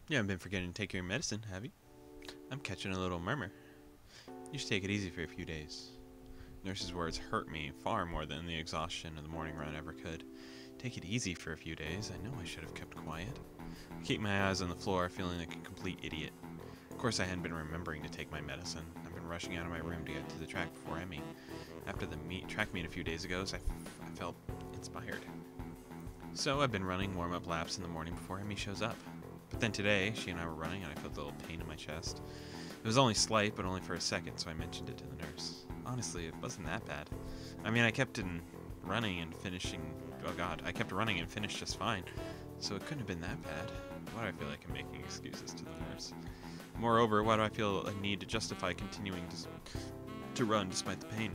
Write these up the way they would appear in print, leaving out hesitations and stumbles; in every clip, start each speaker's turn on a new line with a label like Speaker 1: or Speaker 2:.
Speaker 1: You haven't been forgetting to take your medicine, have you? I'm catching a little murmur. You should take it easy for a few days. Nurse's words hurt me far more than the exhaustion of the morning run ever could. Take it easy for a few days. I know I should have kept quiet. I keep my eyes on the floor, feeling like a complete idiot. Of course, I hadn't been remembering to take my medicine. I've been rushing out of my room to get to the track before Emmy. After the track meet a few days ago, I felt inspired. So I've been running warm-up laps in the morning before Emmy shows up. But then today, she and I were running, and I felt a little pain in my chest. It was only slight, but only for a second, so I mentioned it to the nurse. Honestly, it wasn't that bad. I mean, I kept running and finishing. Oh God, I kept running and finished just fine. So it couldn't have been that bad. Why do I feel like I'm making excuses to the nurse? Moreover, why do I feel a need to justify continuing to run despite the pain?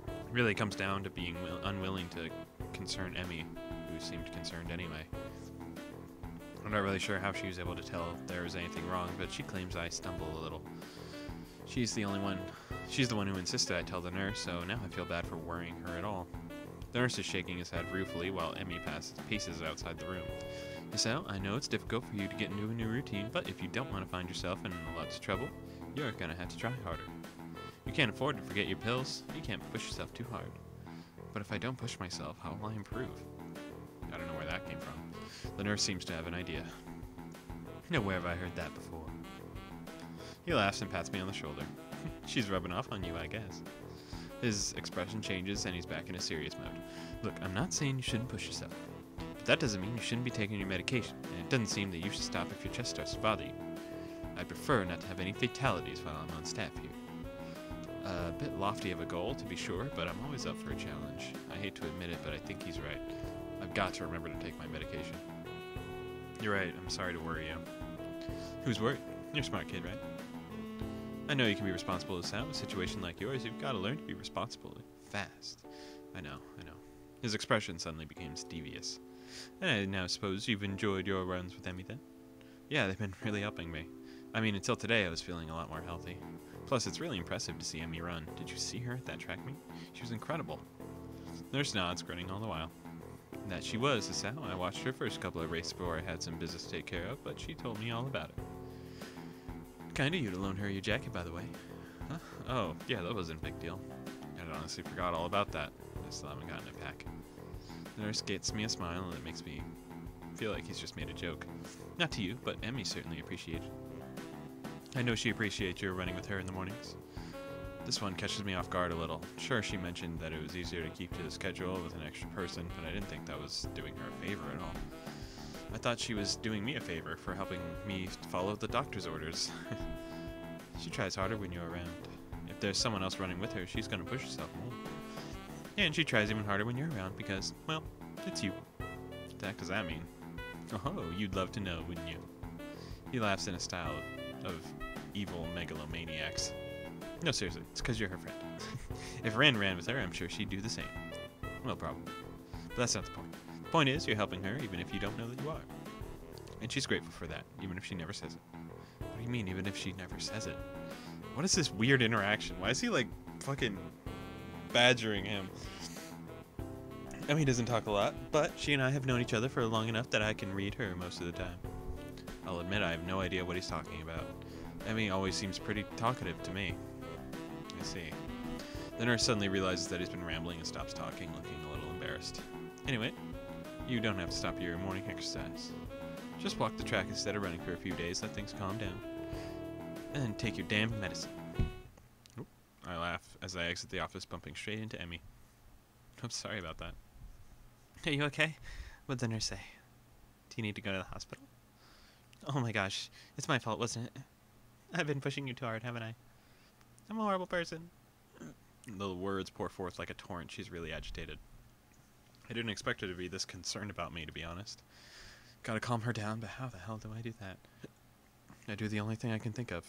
Speaker 1: It really comes down to being unwilling to concern Emmy, who seemed concerned anyway. I'm not really sure how she was able to tell if there was anything wrong, but she claims I stumble a little. She's the one who insisted I tell the nurse, so now I feel bad for worrying her at all. The nurse is shaking his head ruefully while Emmy paces outside the room. So, I know it's difficult for you to get into a new routine, but if you don't want to find yourself in lots of trouble, you're gonna have to try harder. You can't afford to forget your pills, you can't push yourself too hard. But if I don't push myself, how will I improve? I don't know where that came from. The nurse seems to have an idea. Nowhere have I heard that before. He laughs and pats me on the shoulder. She's rubbing off on you, I guess. His expression changes and he's back in a serious mode. Look, I'm not saying you shouldn't push yourself. But that doesn't mean you shouldn't be taking your medication, and it doesn't seem that you should stop if your chest starts to bother you. I'd prefer not to have any fatalities while I'm on staff here. A bit lofty of a goal, to be sure, but I'm always up for a challenge. I hate to admit it, but I think he's right. I've got to remember to take my medication. You're right, I'm sorry to worry you. Who's worried? You're a smart kid, right? I know you can be responsible as sound. In a situation like yours, you've got to learn to be responsible fast. I know. His expression suddenly became devious. And I now suppose you've enjoyed your runs with Emmy then? Yeah, they've been really helping me. I mean, until today I was feeling a lot more healthy. Plus, it's really impressive to see Emmy run. Did you see her at that track meet? She was incredible. Nurse nods, grinning all the while. That she was, Sal. I watched her first couple of races before I had some business to take care of, but she told me all about it. Kind of you to loan her your jacket, by the way. Huh? Oh, yeah, that wasn't a big deal. I honestly forgot all about that. I still haven't gotten it back. The nurse gets me a smile, and it makes me feel like he's just made a joke. Not to you, but Emmy certainly appreciated it. I know she appreciates your running with her in the mornings. This one catches me off guard a little. Sure, she mentioned that it was easier to keep to the schedule with an extra person, but I didn't think that was doing her a favor at all. I thought she was doing me a favor for helping me follow the doctor's orders. She tries harder when you're around. If there's someone else running with her, she's gonna push herself more. And she tries even harder when you're around because, well, it's you. What the heck does that mean? Oh, you'd love to know, wouldn't you? He laughs in a style of evil megalomaniacs. No, seriously, it's because you're her friend. If Ren ran with her, I'm sure she'd do the same. Well, probably. But that's not the point. The point is, you're helping her even if you don't know that you are. And she's grateful for that, even if she never says it. What do you mean, even if she never says it? What is this weird interaction? Why is he, like, fucking badgering him? I mean, he doesn't talk a lot, but she and I have known each other for long enough that I can read her most of the time. I'll admit I have no idea what he's talking about. Emmy always seems pretty talkative to me. I see. The nurse suddenly realizes that he's been rambling and stops talking, looking a little embarrassed. Anyway, you don't have to stop your morning exercise. Just walk the track instead of running for a few days, let things calm down. And then take your damn medicine. Oop. I laugh as I exit the office, bumping straight into Emmy. I'm sorry about that. Are you okay? What'd the nurse say? Do you need to go to the hospital? Oh my gosh, it's my fault, wasn't it? I've been pushing you too hard, haven't I? I'm a horrible person. The words pour forth like a torrent. She's really agitated. I didn't expect her to be this concerned about me, to be honest. Gotta calm her down, but how the hell do I do that? I do the only thing I can think of.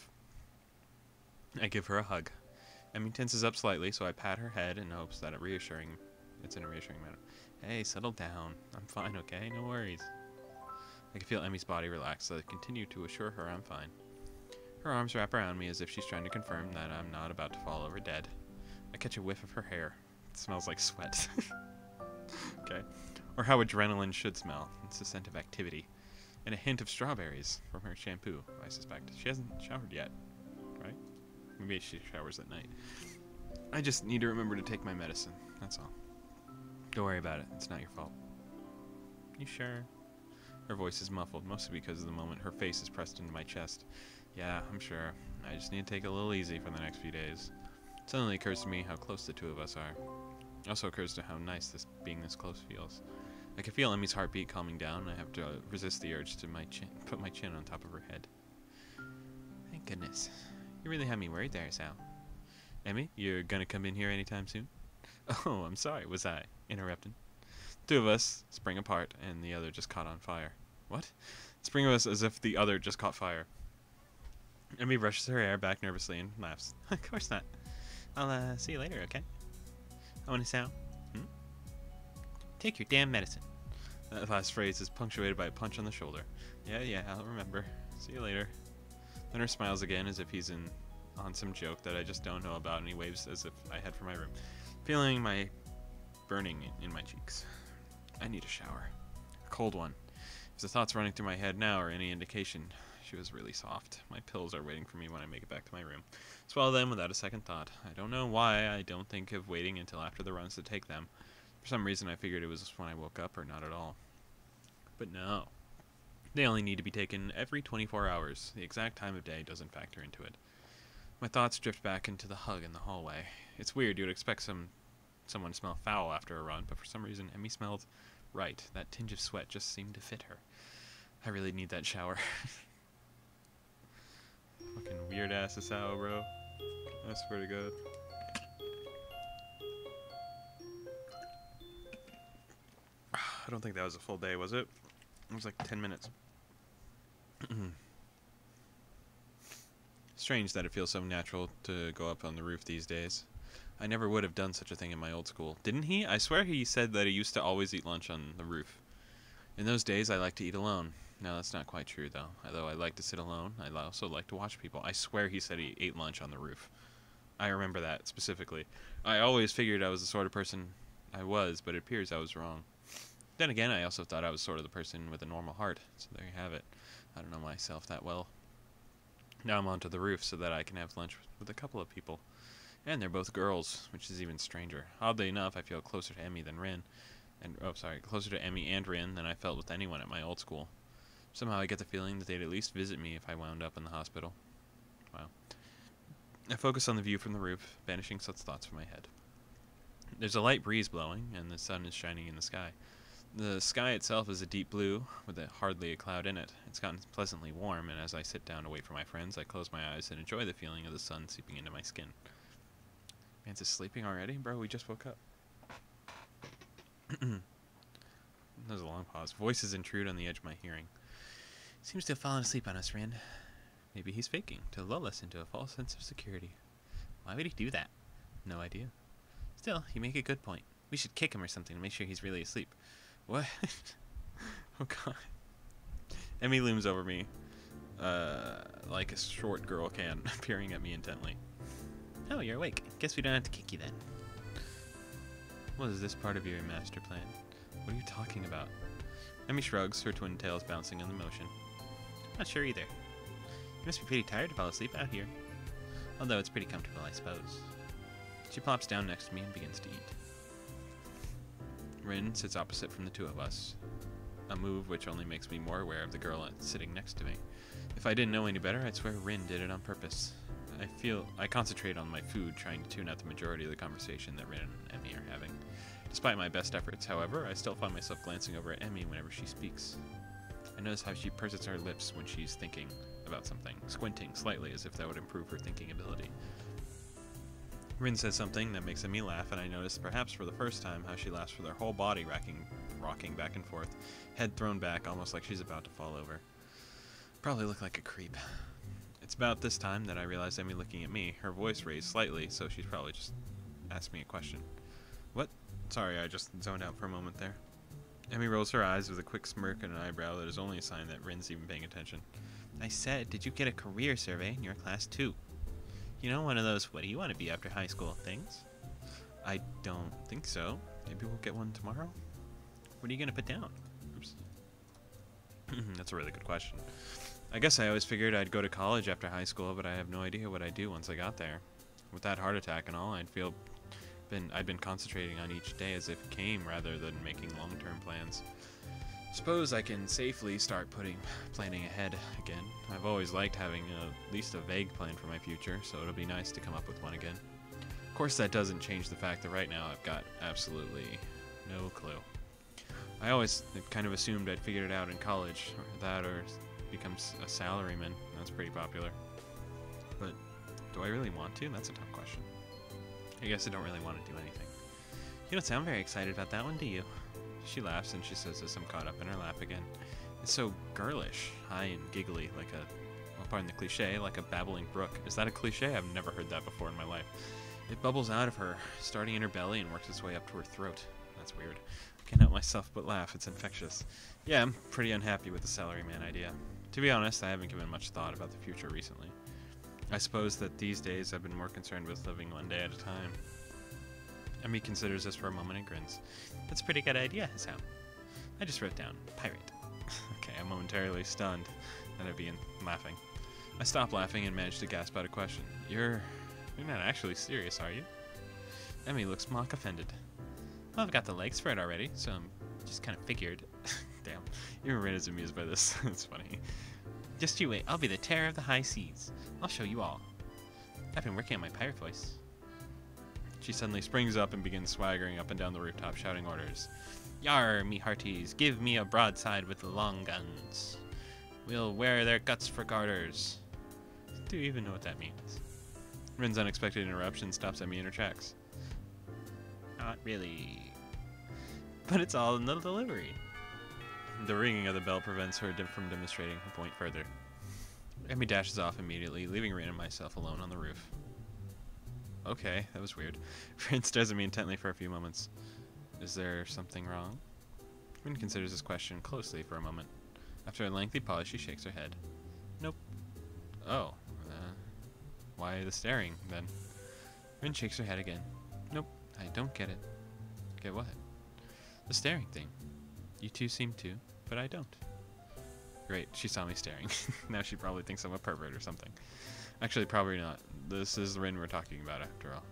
Speaker 1: I give her a hug. Emmy tenses up slightly, so I pat her head in hopes that it's in a reassuring manner. Hey, settle down. I'm fine, okay? No worries. I can feel Emmy's body relax, so I continue to assure her I'm fine. Her arms wrap around me as if she's trying to confirm that I'm not about to fall over dead. I catch a whiff of her hair. It smells like sweat. Okay. Or how adrenaline should smell. It's a scent of activity. and a hint of strawberries from her shampoo, I suspect. She hasn't showered yet, right? Maybe she showers at night. I just need to remember to take my medicine, that's all. Don't worry about it, it's not your fault. You sure? Her voice is muffled, mostly because of the moment her face is pressed into my chest. Yeah, I'm sure. I just need to take it a little easy for the next few days. It suddenly occurs to me how close the two of us are. It also occurs to how nice being this close feels. I can feel Emmy's heartbeat calming down, and I have to resist the urge to put my chin on top of her head. Thank goodness. You really had me worried there, Sal. Emmy, you're gonna come in here anytime soon? Oh, I'm sorry, was I interrupting? Two of us spring apart, and the other just caught on fire. What? Spring of us as if the other just caught fire. Emmy brushes her hair back nervously and laughs. Of course not. I'll see you later, okay? I want to sound. Take your damn medicine. That last phrase is punctuated by a punch on the shoulder. Yeah, I'll remember. See you later. Then her smiles again as if he's on some joke that I just don't know about, and he waves as if I head for my room, feeling my burning in my cheeks. I need a shower. A cold one. If the thoughts running through my head now are any indication, she was really soft. My pills are waiting for me when I make it back to my room. Swallow them without a second thought. I don't know why I don't think of waiting until after the runs to take them. For some reason I figured it was when I woke up or not at all. But no. They only need to be taken every 24 hours. The exact time of day doesn't factor into it. My thoughts drift back into the hug in the hallway. It's weird, you'd expect someone to smell foul after a run, but for some reason Emmy smelled right. That tinge of sweat just seemed to fit her. I really need that shower. Fucking weird ass Asao, bro. I swear to God. I don't think that was a full day, was it? It was like 10 minutes. Strange that it feels so natural to go up on the roof these days. I never would have done such a thing in my old school. Didn't he? I swear he said that he used to always eat lunch on the roof. In those days, I liked to eat alone. No, that's not quite true, though. Although I like to sit alone, I also like to watch people. I swear he said he ate lunch on the roof. I remember that, specifically. I always figured I was the sort of person I was, but it appears I was wrong. Then again, I also thought I was sort of the person with a normal heart, so there you have it. I don't know myself that well. Now I'm onto the roof so that I can have lunch with a couple of people. And they're both girls, which is even stranger. Oddly enough, I feel closer to Emmy than Rin. Closer to Emmy and Rin than I felt with anyone at my old school. Somehow I get the feeling that they'd at least visit me if I wound up in the hospital. Wow. I focus on the view from the roof, banishing such thoughts from my head. There's a light breeze blowing, and the sun is shining in the sky. The sky itself is a deep blue, with hardly a cloud in it. It's gotten pleasantly warm, and as I sit down to wait for my friends, I close my eyes and enjoy the feeling of the sun seeping into my skin. Man's just sleeping already? Bro, we just woke up. There's a long pause. Voices intrude on the edge of my hearing. Seems to have fallen asleep on us, Rand. Maybe he's faking, to lull us into a false sense of security. Why would he do that? No idea. Still, you make a good point. We should kick him or something to make sure he's really asleep. What? Oh god. Emmy looms over me, like a short girl can, peering at me intently. Oh, you're awake. Guess we don't have to kick you then. What is this part of your master plan? What are you talking about? Emmy shrugs, her twin tails bouncing in the motion. Not sure either. You must be pretty tired to fall asleep out here. Although it's pretty comfortable, I suppose. She plops down next to me and begins to eat. Rin sits opposite from the two of us, a move which only makes me more aware of the girl sitting next to me. If I didn't know any better, I'd swear Rin did it on purpose. I concentrate on my food, trying to tune out the majority of the conversation that Rin and Emmy are having. Despite my best efforts, however, I still find myself glancing over at Emmy whenever she speaks. I notice how she purses her lips when she's thinking about something, squinting slightly as if that would improve her thinking ability. Rin says something that makes Emmy laugh, and I notice, perhaps for the first time, how she laughs with her whole body rocking back and forth, head thrown back almost like she's about to fall over. Probably look like a creep. It's about this time that I realize Emmy looking at me, her voice raised slightly, so she's probably just asked me a question. What? Sorry, I just zoned out for a moment there. Emmy rolls her eyes with a quick smirk and an eyebrow that is only a sign that Rin's even paying attention. I said, did you get a career survey in your class too? You know, one of those, what do you want to be after high school things? I don't think so. Maybe we'll get one tomorrow? What are you going to put down? Oops. That's a really good question. I guess I always figured I'd go to college after high school, but I have no idea what I'd do once I got there. With that heart attack and all, I'd been concentrating on each day as if it came rather than making long-term plans. Suppose I can safely start planning ahead again. I've always liked having at least a vague plan for my future, so it'll be nice to come up with one again. Of course, that doesn't change the fact that right now I've got absolutely no clue. I always kind of assumed I'd figured it out in college, or become a salaryman. That's pretty popular. But do I really want to? That's a tough question. I guess I don't really want to do anything. You don't sound very excited about that one, do you? She laughs and she says as I'm caught up in her lap again. It's so girlish, high and giggly, like well, pardon the cliche, like a babbling brook. Is that a cliche? I've never heard that before in my life. It bubbles out of her, starting in her belly and works its way up to her throat. That's weird. I can't help myself but laugh. It's infectious. Yeah, I'm pretty unhappy with the salaryman idea. To be honest, I haven't given much thought about the future recently. I suppose that these days I've been more concerned with living one day at a time. Emmy considers this for a moment and grins. That's a pretty good idea, Sam. I just wrote down, pirate. Okay, I'm momentarily stunned that I begin laughing. I stop laughing and manage to gasp out a question. You're not actually serious, are you? Emmy looks mock offended. Well, I've got the legs for it already, so I'm just kind of figured. Damn, even Rin is amused by this. It's funny. Just you wait, I'll be the terror of the high seas. I'll show you all. I've been working on my pirate voice. She suddenly springs up and begins swaggering up and down the rooftop, shouting orders. Yar, me hearties, give me a broadside with the long guns. We'll wear their guts for garters. Do you even know what that means? Rin's unexpected interruption stops Emmy in her tracks. Not really. But it's all in the delivery. The ringing of the bell prevents her from demonstrating her point further. Emmy dashes off immediately, leaving Rin and myself alone on the roof. Okay, that was weird. Rin stares at me intently for a few moments. Is there something wrong? Rin considers this question closely for a moment. After a lengthy pause, she shakes her head. Nope. Oh. Why the staring, then? Rin shakes her head again. Nope, I don't get it. Get what? The staring thing. You two seem to, but I don't. Great, she saw me staring. Now she probably thinks I'm a pervert or something. Actually, probably not. This is the Rin we're talking about, after all.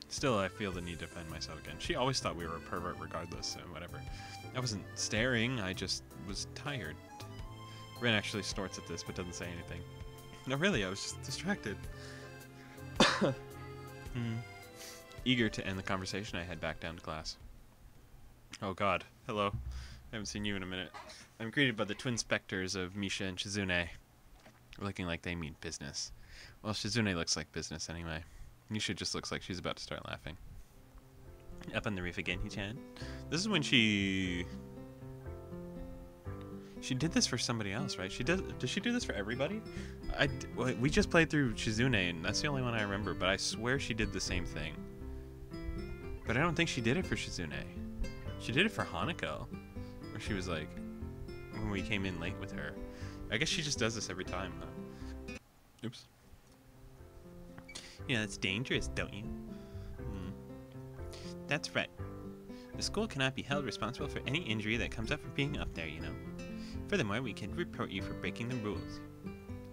Speaker 1: Still, I feel the need to defend myself again. She always thought we were a pervert regardless, and whatever. I wasn't staring, I just was tired. Rin actually snorts at this, but doesn't say anything. No, really, I was just distracted. Eager to end the conversation, I head back down to class. Oh god, hello. I haven't seen you in a minute. I'm greeted by the twin specters of Misha and Shizune, looking like they mean business. Well, Shizune looks like business anyway. Misha just looks like she's about to start laughing. Up on the roof again, Hichan. This is when she did this for somebody else, right? Does she do this for everybody? We just played through Shizune, and that's the only one I remember, but I swear she did the same thing. But I don't think she did it for Shizune. She did it for Hanako, where she was like, when we came in late with her. I guess she just does this every time, huh? Oops. Yeah, that's dangerous, don't you? That's right. The school cannot be held responsible for any injury that comes up from being up there, you know. Furthermore, we can report you for breaking the rules.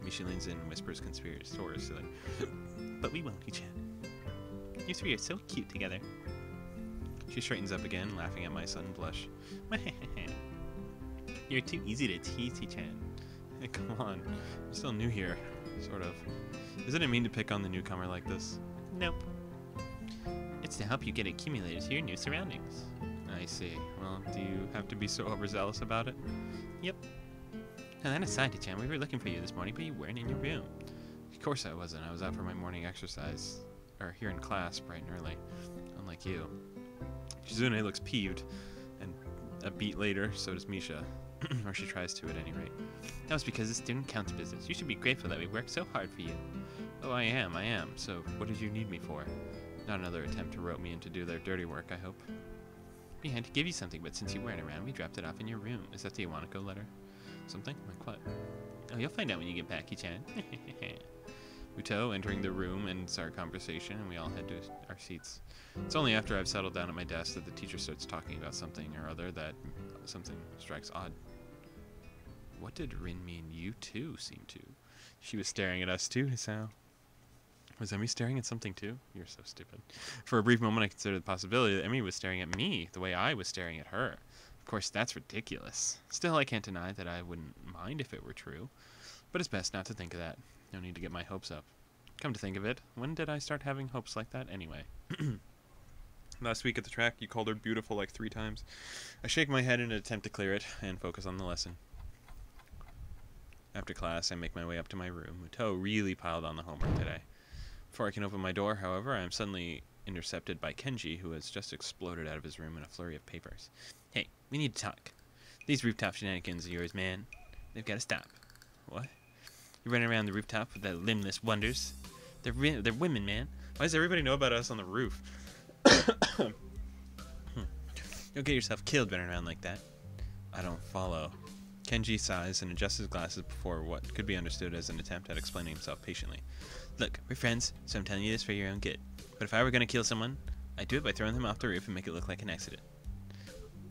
Speaker 1: Misha leans in and whispers conspiratoriously. But we won't, Hichan. You three are so cute together. She straightens up again, laughing at my sudden blush. You're too easy to tease, Hichan. Hey, come on. I'm still new here. Sort of. Isn't it mean to pick on the newcomer like this? Nope. It's to help you get acclimated to your new surroundings. I see. Well, do you have to be so overzealous about it? Yep. Now that aside, Hichan, we were looking for you this morning, but you weren't in your room. Of course I wasn't. I was out for my morning exercise. Or here in class, bright and early. Unlike you. Shizune looks peeved, and a beat later, so does Misha. Or she tries to, at any rate. That was because the student council business. You should be grateful that we worked so hard for you. Oh, I am. So, what did you need me for? Not another attempt to rope me in to do their dirty work, I hope. We had to give you something, but since you weren't around, we dropped it off in your room. Is that the Iwanako letter? Something? Like what? Oh, you'll find out when you get back, Hichan. Uto entering the room ends our conversation, and we all head to our seats. It's only after I've settled down at my desk that the teacher starts talking about something or other that something strikes odd. what did Rin mean you too seem to? She was staring at us too, Hisao. Was Emmy staring at something too? You're so stupid. For a brief moment I considered the possibility that Emmy was staring at me the way I was staring at her. Of course, that's ridiculous. Still, I can't deny that I wouldn't mind if it were true. But it's best not to think of that. No need to get my hopes up. Come to think of it, when did I start having hopes like that anyway? Last week at the track, you called her beautiful like 3 times. I shake my head in an attempt to clear it and focus on the lesson. After class, I make my way up to my room. Muto really piled on the homework today. Before I can open my door, however, I am suddenly intercepted by Kenji, who has just exploded out of his room in a flurry of papers. Hey, we need to talk. These rooftop shenanigans of yours, man. They've got to stop. What? You're running around the rooftop with the limbless wonders. They're women, man. Why does everybody know about us on the roof? You'll get yourself killed running around like that. I don't follow. Kenji sighs and adjusts his glasses before what could be understood as an attempt at explaining himself patiently. Look, we're friends, so I'm telling you this for your own good. But if I were going to kill someone, I'd do it by throwing them off the roof and make it look like an accident.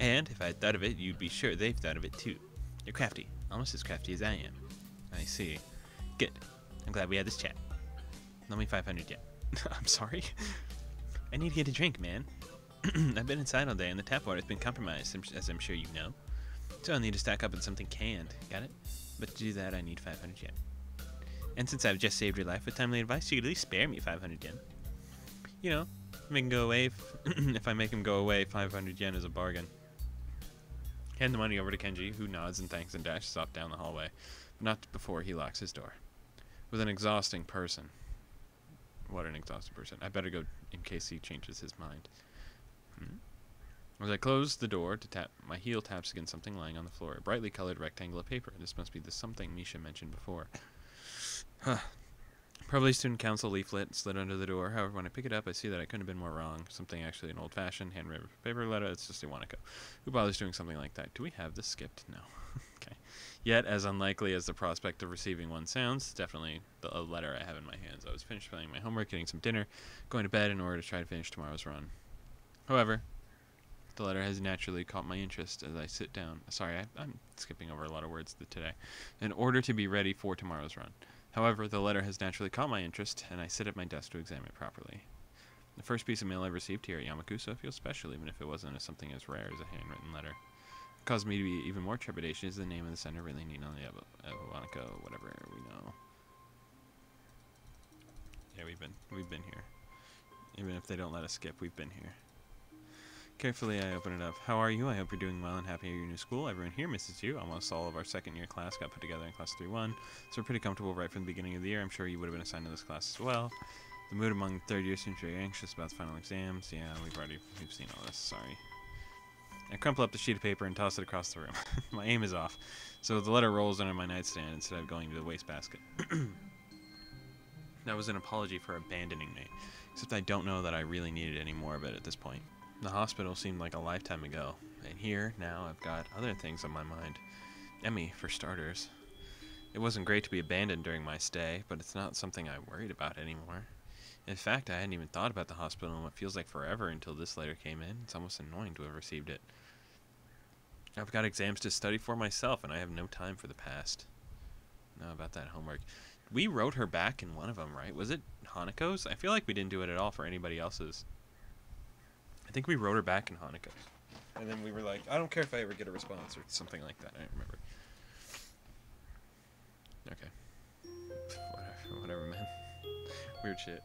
Speaker 1: And if I had thought of it, you'd be sure they've thought of it too. You're crafty, almost as crafty as I am. I see. Good. I'm glad we had this chat. Let me 500 yen. I'm sorry? I need to get a drink, man. I've been inside all day and the tap water's been compromised, as I'm sure you know. So I'll need to stack up on something canned. Got it? But to do that, I need 500 yen. And since I've just saved your life with timely advice, you could at least spare me 500 yen. You know, make him go away. If I make him go away, 500 yen is a bargain. Hand the money over to Kenji, who nods and thanks and dashes off down the hallway, but not before he locks his door. With an exhausting person. What an exhausting person. I better go in case he changes his mind. As I close the door to tap, my heel taps against something lying on the floor. A brightly colored rectangle of paper. This must be the something Misha mentioned before. Probably student council leaflet slid under the door. However, when I pick it up, I see that I couldn't have been more wrong. Something actually an old-fashioned handwritten paper letter. It's just Iwanako. Who bothers doing something like that? Do we have this skipped? No. Okay. Yet, as unlikely as the prospect of receiving one sounds, definitely a letter I have in my hands. I was finished playing my homework, getting some dinner, going to bed in order to try to finish tomorrow's run. However, the letter has naturally caught my interest as I sit down. Sorry, I'm skipping over a lot of words today. In order to be ready for tomorrow's run. However, the letter has naturally caught my interest, and I sit at my desk to examine it properly. The first piece of mail I received here at Yamakusa feels special, even if it wasn't something as rare as a handwritten letter. What caused me to be even more trepidation is the name of the sender really neat on the Iwanako, whatever we know. Yeah, we've been here. Even if they don't let us skip, we've been here. Carefully, I open it up. How are you? I hope you're doing well and happy at your new school. Everyone here misses you. Almost all of our second-year class got put together in Class 3-1, so we're pretty comfortable right from the beginning of the year. I'm sure you would have been assigned to this class as well. The mood among third years seems very anxious about the final exams. Yeah, we've seen all this. Sorry. I crumple up the sheet of paper and toss it across the room. My aim is off, so the letter rolls under my nightstand instead of going to the wastebasket. That was an apology for abandoning me, except I don't know that I really needed any more of it at this point. The hospital seemed like a lifetime ago, and here, now, I've got other things on my mind. Emmy, for starters. It wasn't great to be abandoned during my stay, but it's not something I worried about anymore. In fact, I hadn't even thought about the hospital in what feels like forever until this letter came in. It's almost annoying to have received it. I've got exams to study for myself, and I have no time for the past. Now about that homework. We wrote her back in one of them, right? Was it Hanako's? I feel like we didn't do it at all for anybody else's. I think we wrote her back in Hanako's. And then we were like, I don't care if I ever get a response or something like that. I don't remember. Okay. Whatever, man. Weird shit.